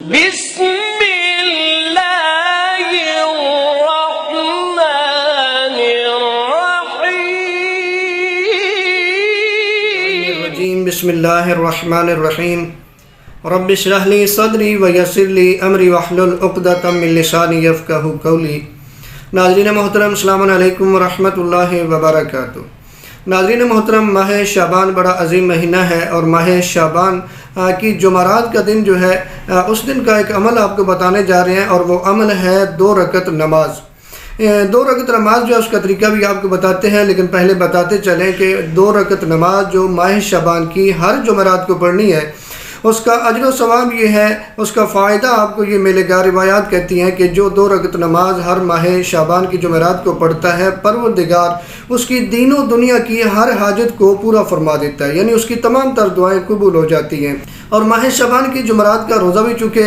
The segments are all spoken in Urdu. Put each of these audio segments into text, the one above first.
بسم اللہ الرحمن الرحیم بسم اللہ الرحمن الرحیم رب اشرح لی صدری ویسر لی امری واحلل عقدۃ من لسانی یفقہوا قولی۔ ناظرین محترم، السلام علیکم ورحمۃ اللہ وبرکاتہ۔ ناظرین محترم، ماہ شعبان بڑا عظیم مہینہ ہے، اور ماہ شعبان کی جمعرات کا دن جو ہے اس دن کا ایک عمل آپ کو بتانے جا رہے ہیں، اور وہ عمل ہے 2 رکعت نماز۔ 2 رکعت نماز جو ہے اس کا طریقہ بھی آپ کو بتاتے ہیں، لیکن پہلے بتاتے چلیں کہ 2 رکعت نماز جو ماہ شعبان کی ہر جمعرات کو پڑھنی ہے، اس کا اجر و ثواب یہ ہے، اس کا فائدہ آپ کو یہ ملے گا۔ روایات کہتی ہیں کہ جو 2 رکعت نماز ہر ماہ شعبان کی جمعرات کو پڑھتا ہے، پروردگار اس کی دین و دنیا کی ہر حاجت کو پورا فرما دیتا ہے، یعنی اس کی تمام تر دعائیں قبول ہو جاتی ہیں۔ اور ماہ شعبان کی جمعرات کا روزہ بھی چونکہ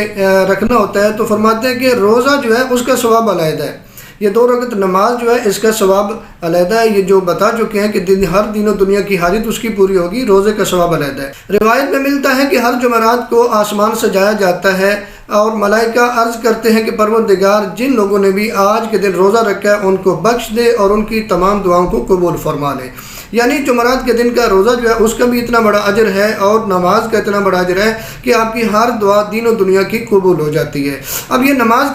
رکھنا ہوتا ہے، تو فرماتے ہیں کہ روزہ جو ہے اس کا ثواب علیحدہ ہے، یہ 2 رکعت نماز جو ہے اس کا ثواب علیحدہ ہے۔ یہ جو بتا چکے ہیں کہ ہر دین و دنیا کی حاجت اس کی پوری ہوگی، روزے کا ثواب علیحدہ ہے۔ روایت میں ملتا ہے کہ ہر جمعرات کو آسمان سجایا جاتا ہے، اور ملائکہ عرض کرتے ہیں کہ پروردگار جن لوگوں نے بھی آج کے دن روزہ رکھا ہے ان کو بخش دے اور ان کی تمام دعاؤں کو قبول فرما لے۔ یعنی جمعرات کے دن کا روزہ جو ہے اس کا بھی اتنا بڑا اجر ہے، اور نماز کا اتنا بڑا اجر ہے کہ آپ کی ہر دعا دین و دنیا کی قبول ہو جاتی ہے۔ اب یہ نماز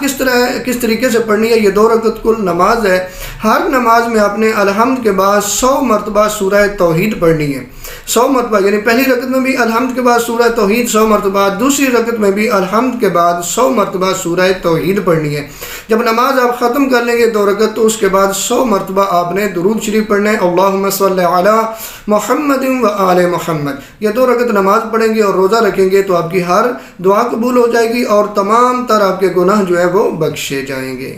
کس طریقے سے پڑھنی ہے؟ یہ 2 رکعت کل نماز ہے۔ ہر نماز میں آپ نے الحمد کے بعد 100 مرتبہ سورہ توحید پڑھنی ہے، 100 مرتبہ، یعنی پہلی رکعت میں بھی الحمد کے بعد سورہ توحید 100 مرتبہ، دوسری رکعت میں بھی الحمد کے بعد 100 مرتبہ سورہ توحید پڑھنی ہے۔ جب نماز آپ ختم کر لیں گے 2 رکعت، تو اس کے بعد 100 مرتبہ آپ نے درود شریف پڑھنا ہے، اللہم صلی علی محمد و آل محمد۔ یہ 2 رکعت نماز پڑھیں گے اور روزہ رکھیں گے تو آپ کی ہر دعا قبول ہو جائے گی، اور تمام تر آپ کے گناہ جو ہے وہ بخشے جائیں گے۔